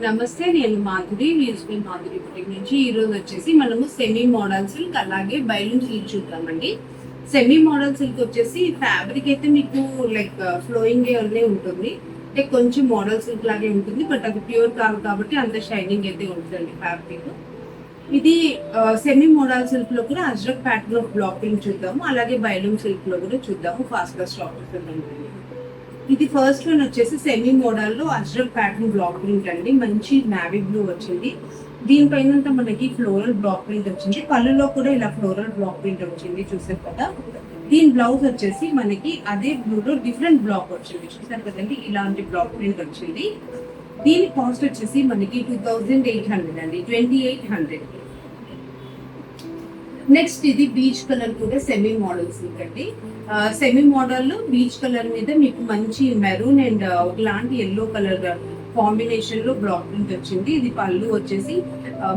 నమస్తే, నేను Madhuri musical Madhuri boutique నుంచి. ఈ రోజు వచ్చేసి మనము సెమీ మోడల్ సిల్క్ అలాగే బైలూన్ సిల్క్ చూద్దామండి. సెమీ మోడల్ సిల్క్ వచ్చేసి ఫ్యాబ్రిక్ అయితే మీకు లైక్ ఫ్లోయింగ్ అనే ఉంటుంది, అంటే కొంచెం మోడల్ సిల్క్ లాగే ఉంటుంది, బట్ అది ప్యూర్ కాదు కాబట్టి అంత షైనింగ్ అయితే ఉంటుందండి ఫ్యాబ్రిక్. ఇది సెమీ మోడల్ సిల్క్ లో కూడా ajrakh pattern of block print చూద్దాము, అలాగే బైలూన్ సిల్క్ లో కూడా చూద్దాము. ఫాస్ట్ గా స్టాక్ ఉంటుంది. ఇది ఫస్ట్ వన్ వచ్చేసి సెమీ మోడల్ లో అజ్రక్ ప్యాటర్న్ బ్లాక్ ప్రింట్ అండి. మంచి నావీ బ్లూ వచ్చింది. దీనిపైన మనకి ఫ్లోరల్ బ్లాక్ ప్రింట్ వచ్చింది. పళ్ళులో కూడా ఇలా ఫ్లోరల్ బ్లాక్ ప్రింట్ వచ్చింది, చూసారు కదా. దీని బ్లౌజ్ వచ్చేసి మనకి అదే బ్లూలో డిఫరెంట్ బ్లాక్ వచ్చింది, చూసారు కదండి. ఇలాంటి బ్లాక్ ప్రింట్ వచ్చింది. దీని కాస్ట్ వచ్చేసి మనకి 2800 అండి, 2800. నెక్స్ట్ ఇది బీచ్ కలర్ కూడా సెమీ మోడల్ సిల్క్ అండి. సెమీ మోడల్ లో బీచ్ కలర్ మీద మీకు మంచి మెరూన్ అండ్ ఒకలాంటి ఎల్లో కలర్ కాంబినేషన్ లో బ్లాక్ ప్రింట్ వచ్చింది. ఇది పళ్ళు వచ్చేసి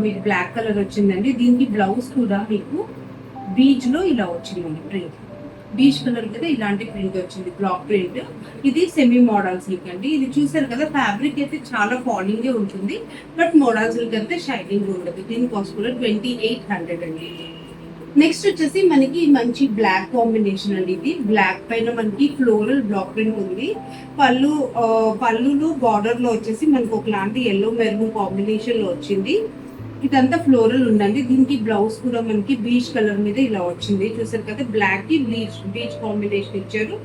మీకు బ్లాక్ కలర్ వచ్చిందండి. దీనికి బ్లౌజ్ కూడా మీకు బీచ్ లో ఇలా వచ్చిందండి ప్రింట్. బీచ్ కలర్ కదా ఇలాంటి ప్రింట్ వచ్చింది, బ్లాక్ ప్రింట్. ఇది సెమీ మోడల్ సిల్క్ అండి. ఇది చూసారు కదా, ఫ్యాబ్రిక్ అయితే చాలా ఫాలింగ్ ఉంటుంది, బట్ మోడల్ సిల్క్ అయితే షైనింగ్ ఉండదు. దీని కాస్ట్ కూడా 2800 అండి. నెక్స్ట్ వచ్చేసి మనకి మంచి బ్లాక్ కాంబినేషన్ అండి. ఇది బ్లాక్ పైన మనకి ఫ్లోరల్ బ్లాక్ ప్రింట్ ఉంది. పళ్ళులో బార్డర్ లో వచ్చేసి మనకు ఒకలాంటి ఎల్లో మెరూన్ కాంబినేషన్ లో వచ్చింది. ఇదంతా ఫ్లోరల్ ఉందండి. దీనికి బ్లౌజ్ కూడా మనకి బీచ్ కలర్ మీద ఇలా వచ్చింది, చూసారు కదా. బ్లాక్ కి బీచ్ కాంబినేషన్ ఇచ్చారు,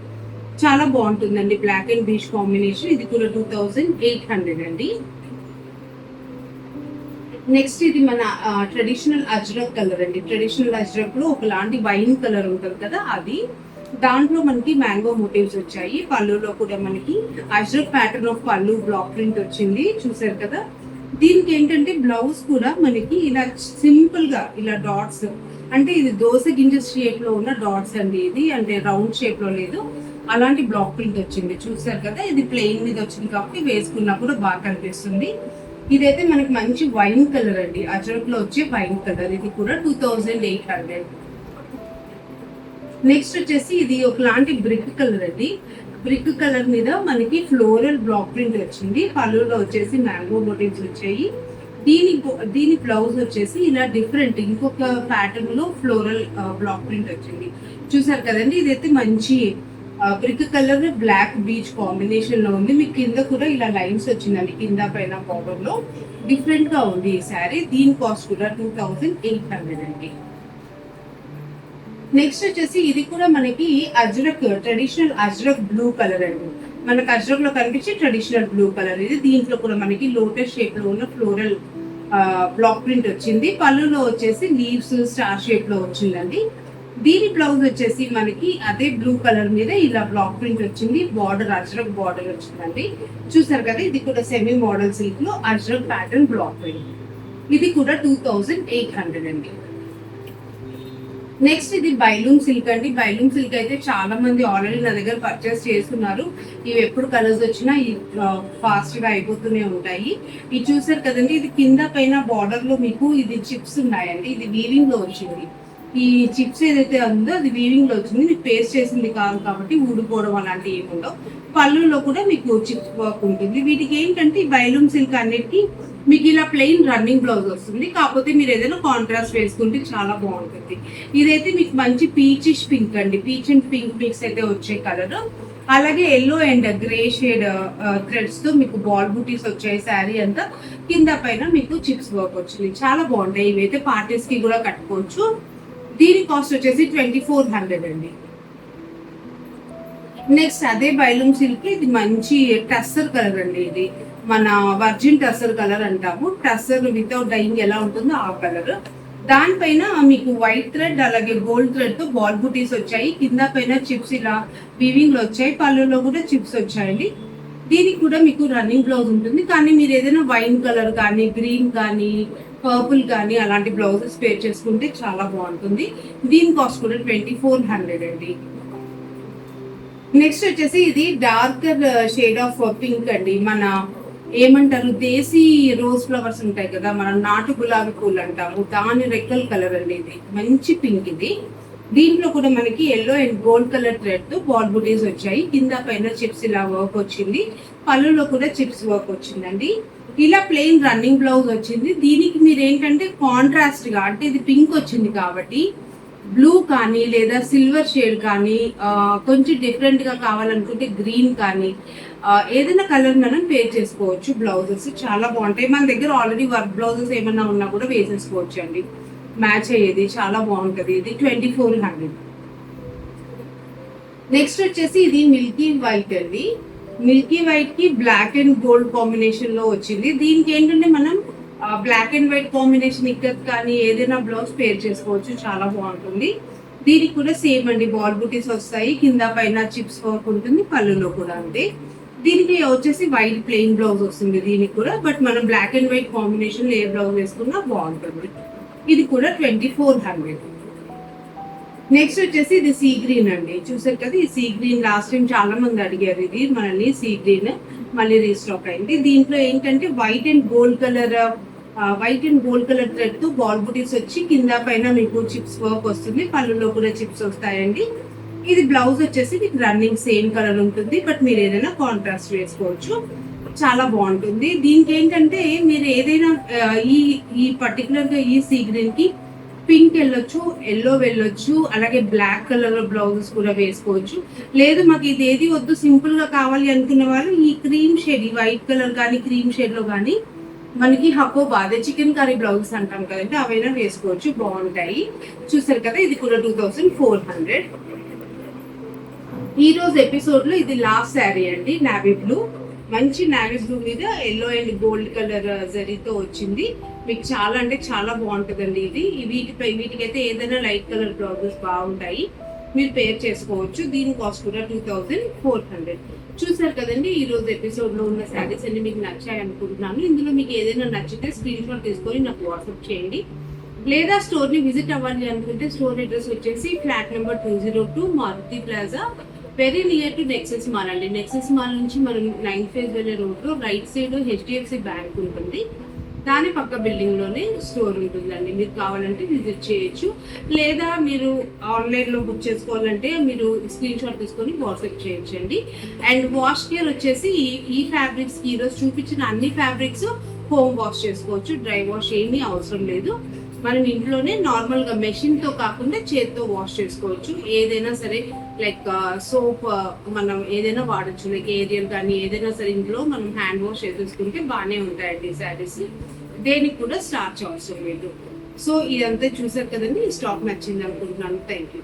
చాలా బాగుంటుందండి బ్లాక్ అండ్ బీచ్ కాంబినేషన్. ఇది కూడా 2800 అండి. నెక్స్ట్ ఇది మన ట్రెడిషనల్ అజ్రక్ కలర్ అండి. ట్రెడిషనల్ అజ్రక్ లో ఒకలాంటి వైన్ కలర్ ఉంటుంది కదా, అది. దాంట్లో మనకి మ్యాంగో మోటివ్స్ వచ్చాయి. పళ్ళులో కూడా మనకి అజ్రక్ ప్యాటర్న్ ఆఫ్ పళ్ళు బ్లాక్ ప్రింట్ వచ్చింది, చూసారు కదా. దీనికి ఏంటంటే బ్లౌజ్ కూడా మనకి ఇలా సింపుల్ గా ఇలా డాట్స్, అంటే ఇది దోస గింజ షేప్ లో ఉన్న డాట్స్ అండి. ఇది అంటే రౌండ్ షేప్ లో లేదు, అలాంటి బ్లాక్ ప్రింట్ వచ్చింది, చూసారు కదా. ఇది ప్లెయిన్ మీద వచ్చింది కాబట్టి వేసుకున్నా కూడా బాగా కనిపిస్తుంది. ఇదైతే మనకి మంచి వైన్ కలర్ అండి, అజ్రక్ లో వచ్చే వైన్ కలర్. ఇది కూడా 2800. నెక్స్ట్ వచ్చేసి ఇది ఒకలాంటి బ్రిక్ కలర్ అండి. బ్రిక్ కలర్ మీద మనకి ఫ్లోరల్ బ్లాక్ ప్రింట్ వచ్చింది. పళ్ళులో వచ్చేసి మ్యాంగో మోటివ్స్ వచ్చాయి. దీని బ్లౌజ్ వచ్చేసి ఇలా డిఫరెంట్ ఇంకొక ప్యాటర్న్ లో ఫ్లోరల్ బ్లాక్ ప్రింట్ వచ్చింది, చూసారు కదండి. ఇదైతే మంచి brick colour black peach combination లో ఉంది. మీకు కింద కూడా ఇలా లైన్స్ వచ్చిందండి, కింద పైన బార్డర్ లో డిఫరెంట్ గా ఉంది ఈ శారీ. దీని కాస్ట్ కూడా 2800 అండి. నెక్స్ట్ వచ్చేసి ఇది కూడా మనకి ajrakh traditional ajrakh blue colour అండి. మనకు అజ్రక్ లో కనిపించే ట్రెడిషనల్ బ్లూ కలర్ ఇది. దీంట్లో కూడా మనకి లోటస్ షేప్ లో ఉన్న ఫ్లోరల్ బ్లాక్ ప్రింట్ వచ్చింది. పళ్ళులో వచ్చేసి లీవ్స్ స్టార్ షేప్ లో వచ్చిందండి. దీని బ్లౌజ్ వచ్చేసి మనకి అదే బ్లూ కలర్ మీద ఇలా బ్లాక్ ప్రింట్ వచ్చింది. బార్డర్ అజ్రక్ బార్డర్ వచ్చిందండి, చూసారు కదా. ఇది కూడా సెమీ మోడల్ సిల్క్ లో అజ్రక్ ప్యాటర్న్ బ్లాక్ ప్రింట్. ఇది కూడా 2800 అండి. నెక్స్ట్ ఇది బైలూన్ సిల్క్ అండి. బైలూన్ సిల్క్ అయితే చాలా మంది ఆల్రెడీ నా దగ్గర పర్చేస్ చేస్తున్నారు. ఇవి ఎప్పుడు కలర్స్ వచ్చినా ఫాస్ట్ గా అయిపోతూనే ఉంటాయి. ఇది చూసారు కదండి, ఇది కింద పైన బార్డర్ లో మీకు ఇది చిప్స్ ఉన్నాయండి. ఇది వీవింగ్ లో వచ్చింది. ఈ చిప్స్ ఏదైతే ఉందో అది వీవింగ్ లో వచ్చింది, మీకు పేస్ట్ చేసింది కాదు కాబట్టి ఊడిపోవడం అలాంటివి ఏముండవు. పళ్ళులో కూడా మీకు చిప్స్ వర్క్ ఉంటుంది. వీటికి ఏంటంటే ఈ బైలూన్ సిల్క్ అన్నిటికీ మీకు ఇలా ప్లెయిన్ రన్నింగ్ బ్లౌజ్ వస్తుంది, కాకపోతే మీరు ఏదైనా కాంట్రాస్ట్ వేసుకుంటే చాలా బాగుంటుంది. ఇదైతే మీకు మంచి పీచిష్ పింక్ అండి, పీచ్ అండ్ పింక్ మిక్స్ అయితే వచ్చే కలర్. అలాగే yellow and grey shade threads తో మీకు బాల్ బూటీస్ వచ్చాయి. శారీ అంతా కింద పైన మీకు చిప్స్ వర్క్ వచ్చింది, చాలా బాగుంటాయి. ఇవైతే పార్టీస్ కి కూడా కట్టుకోవచ్చు. దీని కాస్ట్ వచ్చేసి 2400 అండి. నెక్స్ట్ అదే బైలూన్ సిల్క్, ఇది మంచి టస్సర్ కలర్ అండి. ఇది మన వర్జిన్ టస్సర్ కలర్ అంటాము. టస్సర్ వితౌట్ డైయింగ్ ఎలా ఉంటుందో ఆ కలర్. దానిపైన మీకు వైట్ థ్రెడ్ అలాగే గోల్డ్ థ్రెడ్ తో బాల్ బూటీస్ వచ్చాయి. కింద పైన చిప్స్ ఇలా వీవింగ్ లో వచ్చాయి. పళ్ళులో కూడా చిప్స్ వచ్చాయండి. దీనికి కూడా మీకు రన్నింగ్ బ్లౌజ్ ఉంటుంది, కానీ మీరు ఏదైనా వైన్ కలర్ కానీ గ్రీన్ కానీ పర్పుల్ కానీ అలాంటి బ్లౌజెస్ పేర్ చేసుకుంటే చాలా బాగుంటుంది. దీని కాస్ట్ కూడా 2400 అండి. నెక్స్ట్ వచ్చేసి ఇది డార్కర్ షేడ్ ఆఫ్ పింక్ అండి. మన ఏమంటారు, దేశీ రోజ్ ఫ్లవర్స్ ఉంటాయి కదా, మనం నాటు గులాబీ పూలు అంటాము, దాని రెక్కల కలర్ అండి. ఇది మంచి పింక్. ఇది దీంట్లో కూడా మనకి yellow and gold colour thread తో బాల్ బుటీస్ వచ్చాయి. కింద పైన చిప్స్ ఇలా వర్క్ వచ్చింది. పళ్ళులో కూడా చిప్స్ వర్క్ వచ్చిందండి. ఇలా ప్లెయిన్ రన్నింగ్ బ్లౌజ్ వచ్చింది. దీనికి మీరు ఏంటంటే కాంట్రాస్ట్ గా, అంటే ఇది పింక్ వచ్చింది కాబట్టి బ్లూ కానీ లేదా సిల్వర్ షేడ్ కానీ కొంచెం డిఫరెంట్ గా కావాలనుకుంటే గ్రీన్ కానీ ఏదైనా కలర్ మనం పేర్ చేసుకోవచ్చు. బ్లౌజెస్ చాలా బాగుంటాయి. మన దగ్గర ఆల్రెడీ వర్క్ బ్లౌజెస్ ఏమన్నా ఉన్నా కూడా వేసేసుకోవచ్చు అండి, మ్యాచ్ అయ్యేది. చాలా బాగుంటది. ఇది 2400. నెక్స్ట్ వచ్చేసి ఇది మిల్కీ వైట్ అండి. మిల్కీ వైట్ కి బ్లాక్ అండ్ గోల్డ్ కాంబినేషన్ లో వచ్చింది. దీనికి ఏంటంటే మనం బ్లాక్ అండ్ వైట్ కాంబినేషన్ ఇక్కడ కానీ ఏదైనా బ్లౌజ్ పేర్ చేసుకోవచ్చు. చాలా బాగుంటుంది. దీనికి కూడా సేమ్ అండి, బాల్ బుటీస్ వస్తాయి, కింద పైన చిప్స్ వర్క్ ఉంటుంది, పళ్ళులో కూడా అంతే. దీనికి వచ్చేసి వైట్ ప్లెయిన్ బ్లౌజ్ వస్తుంది దీనికి కూడా. బట్ మనం బ్లాక్ అండ్ వైట్ కాంబినేషన్ ఏ బ్లౌజ్ వేసుకున్నా బాగుంటుంది. ఇది కూడా 2400. నెక్స్ట్ వచ్చేసి ఇది సీ గ్రీన్ అండి. చూసారు కదా, ఈ సీ గ్రీన్ లాస్ట్ టైం చాలా మంది అడిగారు ఇది మనల్ని. సీ గ్రీన్ మళ్ళీ రీస్టాక్ అయింది. దీంట్లో ఏంటంటే white and gold colour thread తో బాల్ బుటీస్ వచ్చి కింద పైన మీకు చిప్స్ వర్క్ వస్తుంది, పళ్ళులో కూడా చిప్స్ వస్తాయండి. ఇది బ్లౌజ్ వచ్చేసి మీకు రన్నింగ్ సేమ్ కలర్ ఉంటుంది, బట్ మీరు ఏదైనా కాంట్రాస్ట్ వేసుకోవచ్చు. చాలా బాగుంటుంది. దీనికి ఏంటంటే మీరు ఏదైనా ఈ పర్టికులర్ గా ఈ సీ గ్రీన్ కి పింక్ వెళ్ళొచ్చు, ఎల్లో వెళ్ళొచ్చు, అలాగే బ్లాక్ కలర్ లో బ్లౌజెస్ కూడా వేసుకోవచ్చు. లేదు మాకు ఇది ఏది వద్దు, సింపుల్ గా కావాలి అనుకున్న వాళ్ళు ఈ క్రీమ్ షేడ్, ఈ వైట్ కలర్ కానీ క్రీమ్ షేడ్ లో కానీ మనకి హకోబా, అదే చికెన్ కర్రీ బ్లౌజెస్ అంటాం కదంటే, అవైనా వేసుకోవచ్చు, బాగుంటాయి. చూసారు కదా, ఇది కూడా 2400. ఈ రోజు ఎపిసోడ్ లో ఇది లాస్ట్ శారీ అండి, నావీ బ్లూ. మంచి నావీ బ్లూ మీద ఎల్లో అండ్ గోల్డ్ కలర్ జరీతో వచ్చింది. మీకు చాలా అంటే చాలా బాగుంటుందండి ఇది. వీటికైతే ఏదైనా లైట్ కలర్ బ్లౌజెస్ బాగుంటాయి, మీరు పేర్ చేసుకోవచ్చు. దీని కాస్ట్ కూడా 2400. చూసారు కదండి, ఈ రోజు ఎపిసోడ్ లో ఉన్న శారీస్ అన్ని మీకు నచ్చాయి అనుకుంటున్నాను. ఇందులో మీకు ఏదైనా నచ్చితే స్క్రీన్ షాట్ తీసుకొని నాకు వాట్సాప్ చేయండి. లేదా స్టోర్ ని విజిట్ అవ్వాలి అనుకుంటే స్టోర్ అడ్రస్ వచ్చేసి flat number 202 Maruti Plaza, very near to Nexus mall అండి. నెక్సెస్ మాల్ నుంచి మనం 9th ఫేజ్ వెళ్ళే రోడ్ లో రైట్ సైడ్ HDFC బ్యాంక్ ఉంటుంది, దాని పక్క బిల్డింగ్ లోనే స్టోర్ ఉంటుందండి. మీరు కావాలంటే విజిట్ చేయొచ్చు. లేదా మీరు ఆన్లైన్ లో బుక్ చేసుకోవాలంటే మీరు స్క్రీన్ షాట్ తీసుకొని వాట్సాప్ చేయొచ్చండి. అండ్ వాష్ కేర్ వచ్చేసి ఈ ఫ్యాబ్రిక్స్ ఈ రోజు చూపించిన అన్ని ఫ్యాబ్రిక్స్ హోమ్ వాష్ చేసుకోవచ్చు, డ్రై వాష్ ఏమీ అవసరం లేదు. మనం ఇంట్లోనే నార్మల్ గా మెషిన్ తో కాకుండా చేత్తో వాష్ చేసుకోవచ్చు. ఏదైనా సరే లైక్ సోప్ మనం ఏదైనా వాడచ్చు, లైక్ ఏరియల్ కానీ ఏదైనా సరే ఇంట్లో మనం హ్యాండ్ వాష్ చేసేసుకుంటే బాగానే ఉంటాయండి శారీస్. దేనికి కూడా స్టార్చ్ అవసరం లేదు. సో ఇదంతా చూసారు కదండి, స్టాక్ నచ్చింది అనుకుంటున్నాను. Thank you.